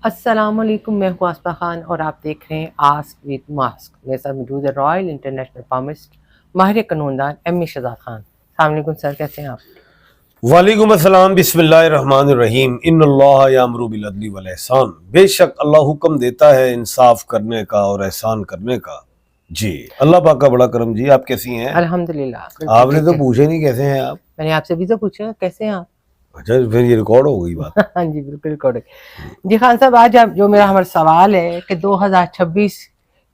अस्सलामुअलैकुम, मैं हूँ आसमा खान और आप देख रहे हैं आस्क विद मास्क। मेरे साथ मौजूद है रॉयल इंटरनेशनल फार्मिस्ट माहिर कानूनदान एम शहजाद खान। अस्सलाम वालेकुम सर, कैसे हैं आप? वालेकुम अस्सलाम, बिस्मिल्लाहिर्रहमानिर्रहीम। इन्नल्लाह यामुरु बिल अदली वल एहसान। बेशक अल्लाह हुक्म देता है इंसाफ करने का और एहसान करने का। जी, अल्लाह पाक का बड़ा करम। जी, आप कैसी हैं? अल्हम्दुलिल्लाह, बिल्कुल आपने ठीक तो है। पूछे नहीं कैसे हैं आप। मैंने आपसे भी तो पूछा कैसे हैं आप। अच्छा, फिर ये रिकॉर्ड हो गई बात। हाँ जी, बिल्कुल करेक्ट। जी खान साहब, आज आप जो मेरा हमारा सवाल है कि 2026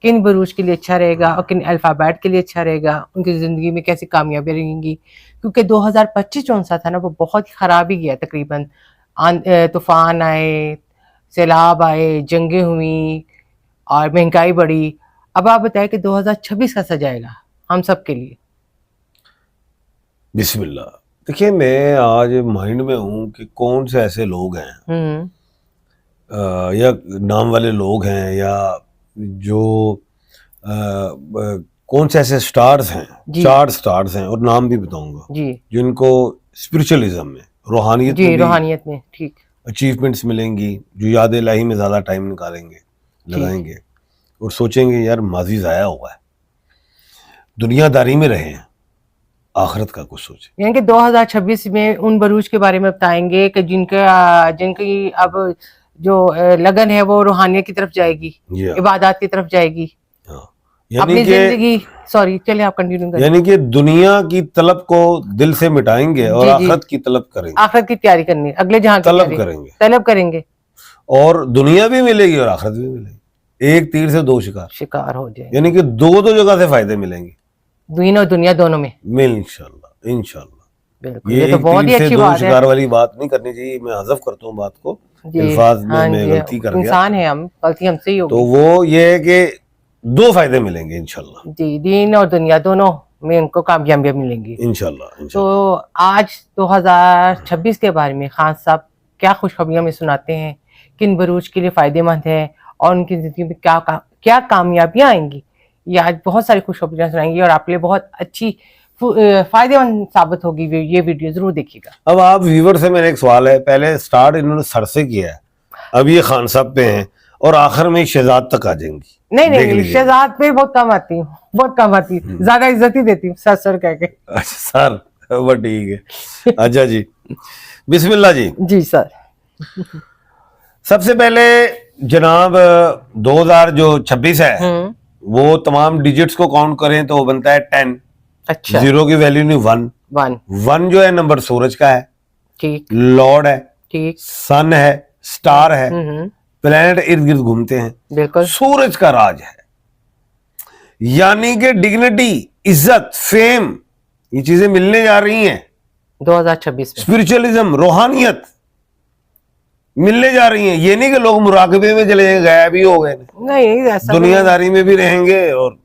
किन बरूज के लिए अच्छा रहेगा और किन अल्फ़ाबेट के लिए अच्छा रहेगा, उनकी ज़िंदगी में कैसी कामयाबी रहेंगी। क्योंकि 2025 जो सा था ना, वो बहुत ही ख़राब ही गया तकरीबन। तूफ़ान आए, सैलाब आए, जंगें हुई और महंगाई बढ़ी। अब आप बताएं कि 2026 कैसा जाएगा हम सब के लिए। बिस्मिल्लाह। देखिए, मैं आज माइंड में हूँ कि कौन से ऐसे लोग हैं या नाम वाले लोग हैं या जो कौन से ऐसे स्टार्स हैं, जी 4 स्टार्स हैं और नाम भी बताऊंगा, जी जिनको स्पिरिचुअलिज्म में, रूहानियत जी, में भी रूहानियत में ठीक अचीवमेंट्स मिलेंगी, जो याद इलाही में ज़्यादा टाइम निकालेंगे, ठीक। लगाएंगे और सोचेंगे यार माजी ज़ाया हुआ है, दुनियादारी में रहे हैं, आखिरत का कुछ सोचें। यानी कि 2026 में उन बरूज के बारे में बताएंगे कि जिनकी अब जो लगन है वो रूहानियत की तरफ जाएगी, या इबादत की तरफ जाएगी, हाँ, यानी अपनी कि जिंदगी। सॉरी, चलिए आप कंटिन्यू करें। यानी कि दुनिया की तलब को दिल से मिटाएंगे और जी जी, आखिरत की तलब करेंगे, आखिरत की तैयारी करनी है, अगले जहां की तलब तैयारी करेंगे तलब करेंगे, और दुनिया भी मिलेगी और आखिरत भी मिलेगी। एक तीर से 2 शिकार, शिकार हो जाएंगे, यानी कि दो जगह से फायदे मिलेंगे। दीन और दुनिया दोनों में। इंशाल्लाह इंशाल्लाह। बिल्कुल, ये ये तो एक बहुत तीर ही से अच्छी 2 बात है। शिकार वाली बात नहीं करनी चाहिए, मैं हज़फ करता हूँ बात को, जी अल्फाज में हाँ मैं जी, गलती कर गया। इंसान है हम, गलती हमसे ही तो होगी। वो ये है कि 2 फायदे मिलेंगे इंशाल्लाह जी, दीन और दुनिया दोनों में उनको कामयाबियां मिलेंगी। इंशाल्लाह तो इंशाल्लाह। आज 2026 के बारे में खान साहब क्या खुशखबरियां हमें सुनाते हैं, किन बरूज के लिए फ़ायदेमंद है और उनकी ज़िंदगी में क्या कामयाबियां आएंगी। ये आज बहुत सारी खुशखबरियां सुनाएंगी और आपके लिए बहुत अच्छी फ़ायदेमंद साबित होगी। ये वीडियो ज़रूर देखिएगा। अब आप व्यूवर से मेरा एक सवाल है, पहले स्टार्ट इन्होंने सर से किया है, अब ये खान साहब पे हैं और आखिर में शहजाद तक आ जाएंगी। नहीं देख नहीं, लीजिएगा। शहजाद पे बहुत कम आती हूँ, बहुत कम आती हूँ, ज्यादा इज्जत ही देती हूँ सर सर कह के। अच्छा सर, वो ठीक है। अच्छा जी, बिस्मिल्लाह जी। जी सर। सबसे पहले जनाब 2026 है, वो तमाम डिजिट्स को काउंट करें तो वो बनता है 10। अच्छा, 0 की वैल्यू नहीं 1। 1 जो है नंबर सूरज का है, ठीक लॉर्ड है, ठीक, सन है, स्टार है, हम्म, प्लेनेट इर्द गिर्द घूमते हैं, बिल्कुल सूरज का राज है। यानी कि डिग्निटी, इज्जत, फेम, ये चीजें मिलने जा रही हैं 2026 में। स्पिरिचुअलिज्म, रूहानियत मिलने जा रही हैं। ये नहीं कि लोग मुराकबे में चले गए भी हो गए, नहीं ऐसा दुनियादारी में भी रहेंगे और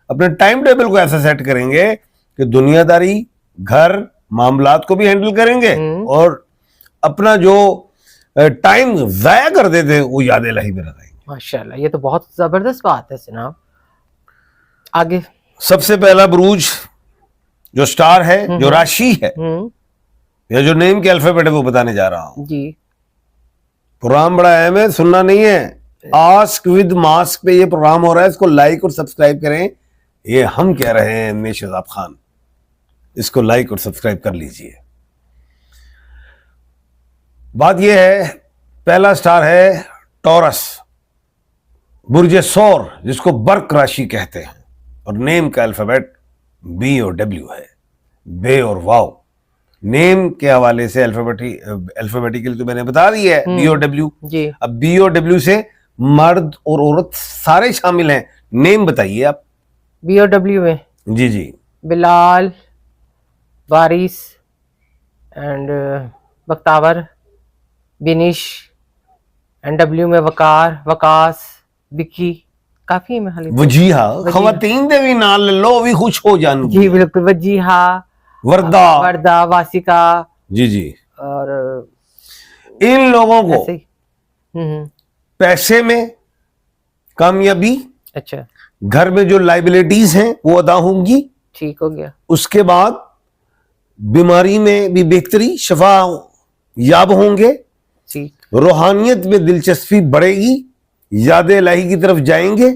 अपने टाइम टेबल को ऐसा सेट करेंगे कि दुनियादारी, घर, मामलात को भी हैंडल करेंगे और अपना जो टाइम जाया कर देते वो याद इलाही में लगाएंगे। माशाल्लाह, ये तो बहुत जबरदस्त बात है जनाब। आगे सबसे पहला बुरूज जो स्टार है, जो राशि है या जो नेम के अल्फाबेट है वो बताने जा रहा हूं जी। प्रोग्राम बड़ा अहम है, सुनना नहीं है। आस्क विद मास्क पे ये प्रोग्राम हो रहा है, इसको लाइक और सब्सक्राइब करें। ये हम कह रहे हैं मैं शहजाद खान, इसको लाइक और सब्सक्राइब कर लीजिए। बात यह है, पहला स्टार है टॉरस, बुर्ज सौर, जिसको बर्क राशि कहते हैं और नेम का अल्फाबेट बी और डब्ल्यू है, बे और वाव। नेम के हवाले से अल्फाबेटिकली तो मैंने बता दिया है, बी और डब्ल्यू। अब बी और डब्ल्यू से मर्द और औरत सारे शामिल हैं। नेम बताइए आप बी और डब्ल्यू में। जी जी, बिलाल, बारिश एंड बख्तावर, बिनिश एंड डब्ल्यू में वकार, वकास, विकी, काफी है। मैं वजीहा, खवातीन दे भी नाल लो भी खुश हो जान। जी बिल्कुल, वजीहा, वर्दा, वर्दा, वासिका जी जी। और इन लोगों को पैसे में कामयाबी, अच्छा, घर में जो लाइबिलिटीज हैं वो अदा होंगी, ठीक हो गया। उसके बाद बीमारी में भी बेहतरी, शफा याब होंगे, ठीक। रूहानियत में दिलचस्पी बढ़ेगी, याद इलाही की तरफ जाएंगे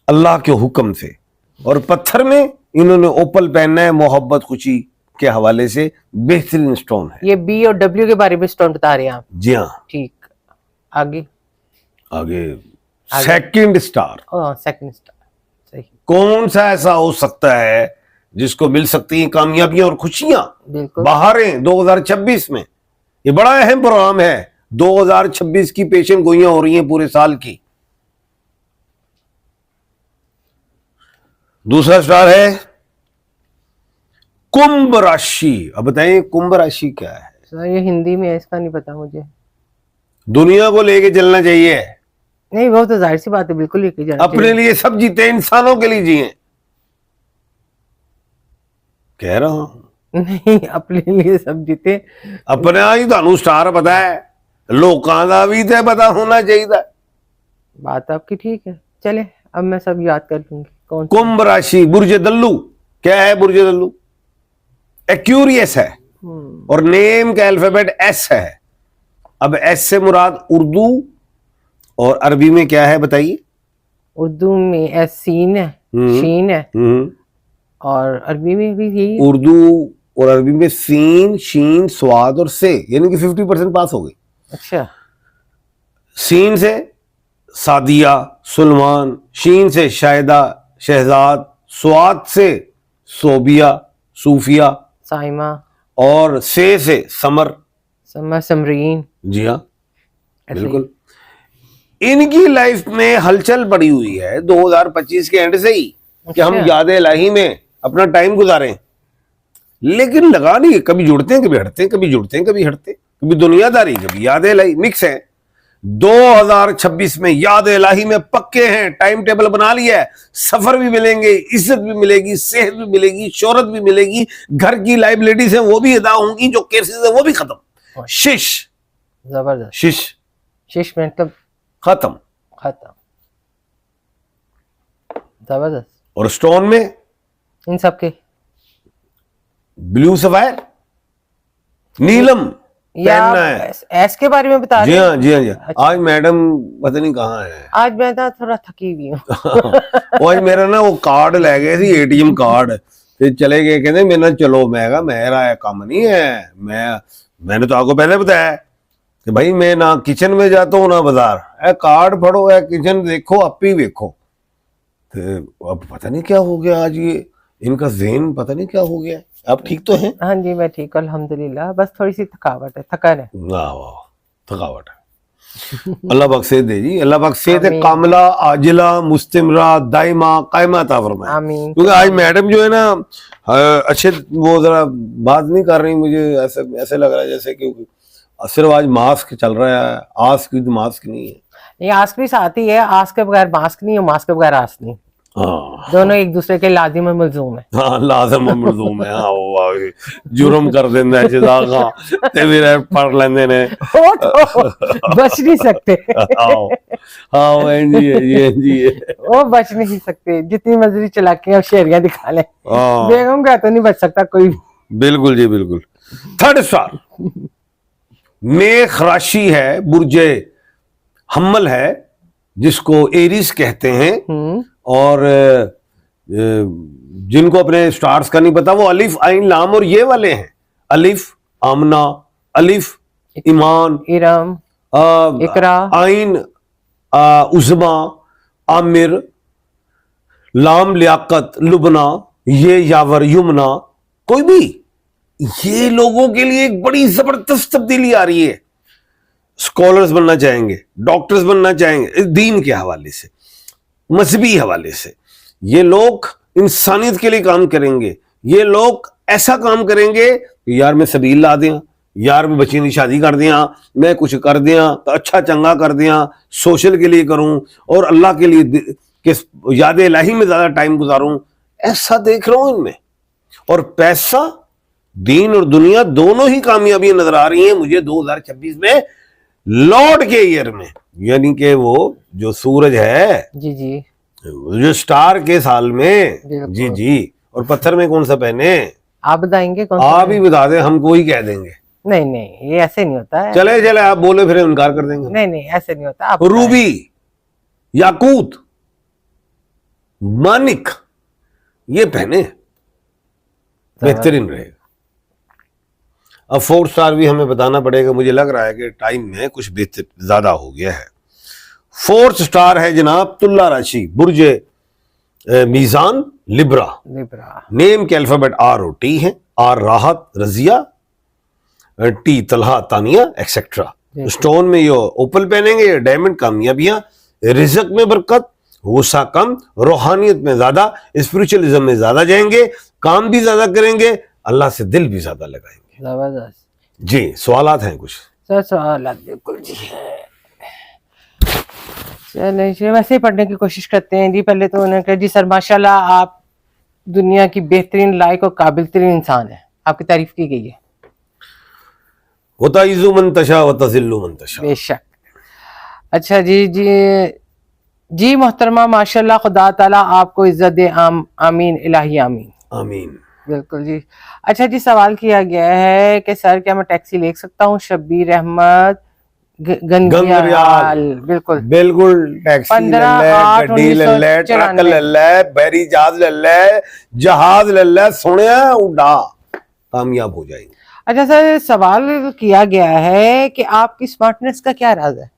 अल्लाह के हुक्म से। और पत्थर में इन्होंने ओपल पहनना है, मोहब्बत खुशी के हवाले से बेहतरीन स्टोन है। ये बी और डब्ल्यू के बारे में स्टोन बता रहे हैं आप? जी हाँ। ठीक, आगे आगे सेकंड स्टार। सेकंड स्टार, सही। कौन सा ऐसा हो सकता है जिसको मिल सकती हैं कामयाबियां और खुशियां, बिल्कुल। बहारें 2026 में? ये बड़ा अहम प्रोग्राम है। 2026 की पेशन गोइयां हो रही हैं पूरे साल की। दूसरा स्टार है कुंभ राशि। अब बताइए कुंभ राशि क्या है? सर ये हिंदी में है, इसका नहीं पता मुझे। दुनिया को लेके चलना चाहिए। नहीं, वो तो जाहिर सी बात है, बिल्कुल लेके जाना अपने लिए सब जीते, इंसानों के लिए जिए। कह रहा हूं नहीं, अपने लिए सब जीते। अपने ही ਤੁਹਾਨੂੰ स्टार पता है, लोकां दा भी ते पता होना चाहिए। बात आपकी ठीक है, चले अब मैं सब याद कर लूंगी। कौन सा? कुंभ राशि, बुर्ज दल्लू। क्या है बुर्ज दल्लू? एक्यूरियस है और नेम का अल्फाबेट एस है। अब एस से मुराद उर्दू और अरबी में क्या है बताइए? उर्दू में एस सीन है, शीन है, और अरबी में भी यही। उर्दू और अरबी में सीन, शीन, स्वाद और से, यानी कि 50% पास हो गई। अच्छा। सीन से सादिया, सुलमान, शीन से शाहिदा, शहजाद, स्वाद से सोबिया, सूफिया, साइमा, और से समर, समरीन। जी हाँ ऐसे बिल्कुल। इनकी लाइफ में हलचल पड़ी हुई है 2025 के एंड से ही कि हम अच्छा। याद इलाही में अपना टाइम गुजारें, लेकिन लगा नहीं, कभी जुड़ते हैं कभी हटते हैं, कभी जुड़ते हैं कभी हटते हैं, कभी दुनियादारी कभी याद इलाही, मिक्स है। 2026 में याद इलाही में पक्के हैं, टाइम टेबल बना लिया है। सफर भी मिलेंगे, इज्जत भी मिलेगी, सेहत भी मिलेगी, शोहरत भी मिलेगी, घर की लाइबिलिटीज है वो भी अदा होंगी, जो केसेस है वो भी खत्म। शिश, जबरदस्त। शिश, शिश मतलब खत्म। खत्म। जबरदस्त। और स्टोन में इन सब के ब्लू सफायर, नीलम या पहनना है। एस के बारे में बता जी रहे हैं? हाँ जी हाँ जी हाँ। अच्छा। आज मैडम पता नहीं कहाँ है। आज मैं ना थोड़ा थकी हुई हूँ। वो आज मेरा ना वो कार्ड ले गए थे, एटीएम कार्ड, फिर चले गए, कहते मेरे ना चलो। मैं कहा मेरा काम नहीं है, मैंने तो आपको पहले बताया कि भाई मैं ना किचन में जाता हूँ ना बाजार, है कार्ड पढ़ो, है किचन देखो, आप ही देखो। तो अब पता नहीं क्या हो गया आज, ये इनका ज़हन पता नहीं क्या हो गया। आप ठीक तो हैं? हाँ जी मैं ठीक हूँ अल्हम्दुलिल्लाह, बस थोड़ी सी थकावट है, थकान है। वाह वाह, थकावट है। अल्लाह पाक सेहत दे जी, अल्लाह पाक सेहत आमीन। कामला, आजिला, मुस्तिमरा, दाइमा, कायमा अता फरमाए। आमीन। क्योंकि आज मैडम जो है ना अच्छे, वो जरा बात नहीं कर रही, मुझे ऐसे लग रहा है जैसे कि सिर्फ आज मास्क चल रहा है, आस्क विद मास्क नहीं है। ये आस्क भी साथ ही है, आस्क के बगैर मास्क नहीं है, मास्क के बगैर आस्क नहीं। हाँ दोनों एक दूसरे के लाजिम और मलजूम है। हाँ, लाजम मलजूम है। हाँ वो आगे जुर्म कर देंदा है जज़ा ते फिर पढ़ लेंदे ने, वो तो बच नहीं सकते। हाँ हाँ वो एंजी है, ये एंजी है। वो बच नहीं सकते, जितनी मजरी चलाकियां और शेरियां दिखा ले, हाँ बेगम का तो नहीं बच सकता कोई भी। बिल्कुल जी बिल्कुल। थर्ड स्टार मेष राशि है, बुर्जे हम्मल है, जिसको एरिस कहते हैं। और जिनको अपने स्टार्स का नहीं पता, वो अलिफ, आइन, लाम और ये वाले हैं। अलिफ आमना, अलिफ ईमान, इरम, इकरा, आइन उज़मा, आमिर, लाम लियाकत, लुबना, ये यावर, युमना। कोई भी, ये लोगों के लिए एक बड़ी जबरदस्त तब्दीली आ रही है। स्कॉलर्स बनना चाहेंगे, डॉक्टर्स बनना चाहेंगे, दीन के हवाले से, मजहबी हवाले से। ये लोग इंसानियत के लिए काम करेंगे। ये लोग ऐसा काम करेंगे कि यार मैं सबील ला दिया, यार मैं बच्ची की शादी कर दिया, मैं कुछ कर दिया तो अच्छा चंगा कर दिया, सोशल के लिए करूं और अल्लाह के लिए कि याद इलाही में ज्यादा टाइम गुजारूं। ऐसा देख रहा हूं इनमें। और पैसा, दीन और दुनिया दोनों ही कामयाबियां नजर आ रही हैं मुझे 2026 में, लॉर्ड के ईयर में। यानी कि वो जो सूरज है, जी जी, जो स्टार के साल में, बिल्कुल। जी जी। और पत्थर में कौन सा पहने? आप बताएंगे कौन सा आप ही बता दें, हमको ही कह देंगे। नहीं नहीं, ये ऐसे नहीं होता है। चले चले आप बोले फिर इनकार कर देंगे। नहीं नहीं, ऐसे नहीं होता। आप रूबी, याकूत, मानिक, ये पहने, बेहतरीन रहेगा। अब 4 स्टार भी हमें बताना पड़ेगा, मुझे लग रहा है कि टाइम में कुछ बेहतर ज्यादा हो गया है। 4th स्टार है जनाब तुला राशि, बुर्ज मीजान, लिब्रा। लिब्रा। नेम के अल्फाबेट आर और टी है। आर राहत, Razia, T Talha, Tania, etcetera. Stone में ये ओपल पहनेंगे, डायमंड, कामयाबियां, रिजक में बरकत, गुस्सा कम, रूहानियत में ज्यादा, स्पिरिचुअलिज्म में ज्यादा जाएंगे, काम भी ज्यादा करेंगे, अल्लाह से दिल भी ज्यादा लगाएंगे। जबरदस्त जी, सवालात हैं कुछ? सर, सवाल बिल्कुल जी है। चलिए जी, वैसे ही पढ़ने की कोशिश करते हैं जी। पहले तो उन्होंने कहा जी सर माशाल्लाह आप दुनिया की बेहतरीन, लायक और काबिल तरीन इंसान है, आपकी तारीफ की गई है। वताइज़ु मन तशा व तज़िल्लु मन तशा। बेशक। अच्छा जी जी जी मोहतरमा, माशाल्लाह, खुदा ताला आपको इज्जत दे, आमीन इलाही आमीन। आमीन। बिल्कुल जी। अच्छा जी, सवाल किया गया है कि सर क्या मैं टैक्सी ले सकता हूँ? शब्बीर अहमद, गंगरियाल। बिल्कुल बिल्कुल, टैक्सी ले ले, 15/8 गड्डी ले ले, ट्रक ले ले, बैरी जहाज ले ले, जहाज ले ले, सुनिया उड़ा, कामयाब हो जाएंगे। अच्छा सर, सवाल किया गया है कि आपकी स्मार्टनेस का क्या राज है?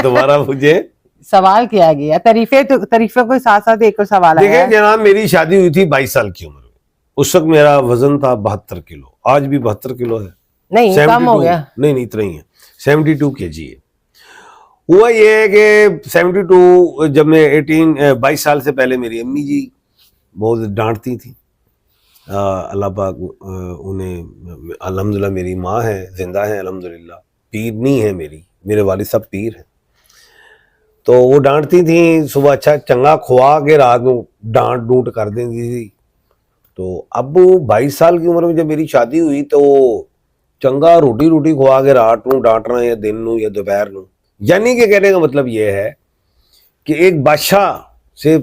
दोबारा मुझे सवाल किया गया, तारीफे को साथ साथ एक और सवाल देखिए है। जनाब, मेरी शादी हुई थी 22 साल की उम्र में। उस वक्त मेरा वजन था 72 किलो, आज भी 72 किलो है। नहीं, कम हो गया। नहीं नहीं, इतना ही है, 72 kg है। हुआ ये है कि 72, जब मैं 22 साल से पहले मेरी अम्मी जी बहुत डांटती थी। अल्लाह पाक उन्हें, अल्हम्दुलिल्लाह मेरी माँ है, जिंदा है अल्हम्दुलिल्लाह, पीर नहीं है मेरे वालिद साहब पीर हैं। तो वो डांटती थी, सुबह अच्छा चंगा खुआ के रात को डांट डूट कर देती थी। तो अब 22 साल की उम्र में जब मेरी शादी हुई तो चंगा रोटी खुआ के रात को डांटना, या दिन नू या दोपहर नू। यानी कि कहने का मतलब ये है कि एक बादशाह से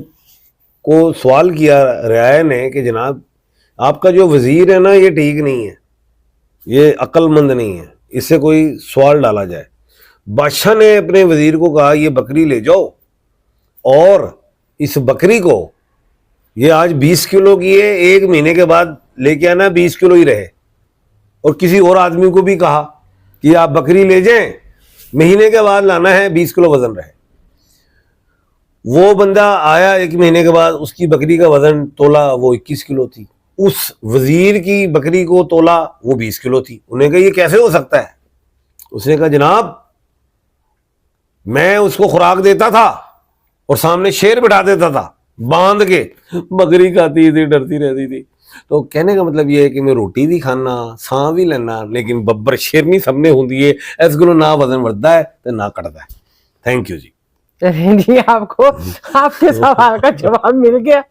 को सवाल किया रियाया ने कि जनाब आपका जो वजीर है ना, ये ठीक नहीं है, ये अक्लमंद नहीं है, इससे कोई सवाल डाला जाए। बादशाह ने अपने वजीर को कहा ये बकरी ले जाओ और इस बकरी को, ये आज 20 किलो की है, 1 महीने के बाद लेके आना 20 किलो ही रहे। और किसी और आदमी को भी कहा कि आप बकरी ले जाएं, महीने के बाद लाना है, 20 किलो वजन रहे। वो बंदा आया 1 महीने के बाद, उसकी बकरी का वजन तोला, वो 21 किलो थी। उस वजीर की बकरी को तोला, वो 20 किलो थी। उन्हें कहा ये कैसे हो सकता है? उसने कहा जनाब मैं उसको खुराक देता था और सामने शेर बिठा देता था बांध के, बकरी खाती थी, डरती रहती थी। तो कहने का मतलब ये है कि मैं रोटी भी खाना, सांस भी लेना, लेकिन बब्बर शेरनी सबने होंगी है, इस गुलो ना वजन बढ़ता है तो ना कटता है। थैंक यू जी। जी, आपको आपके सवाल का जवाब मिल गया।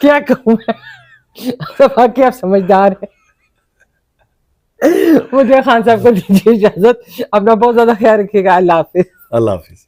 क्या कहूँ मैं, बाकी आप समझदार हैं। मुझे खान साहब को दीजिए इजाजत, अपना बहुत ज्यादा ख्याल रखिएगा। अल्लाह हाफिज। अल्लाह हाफिज।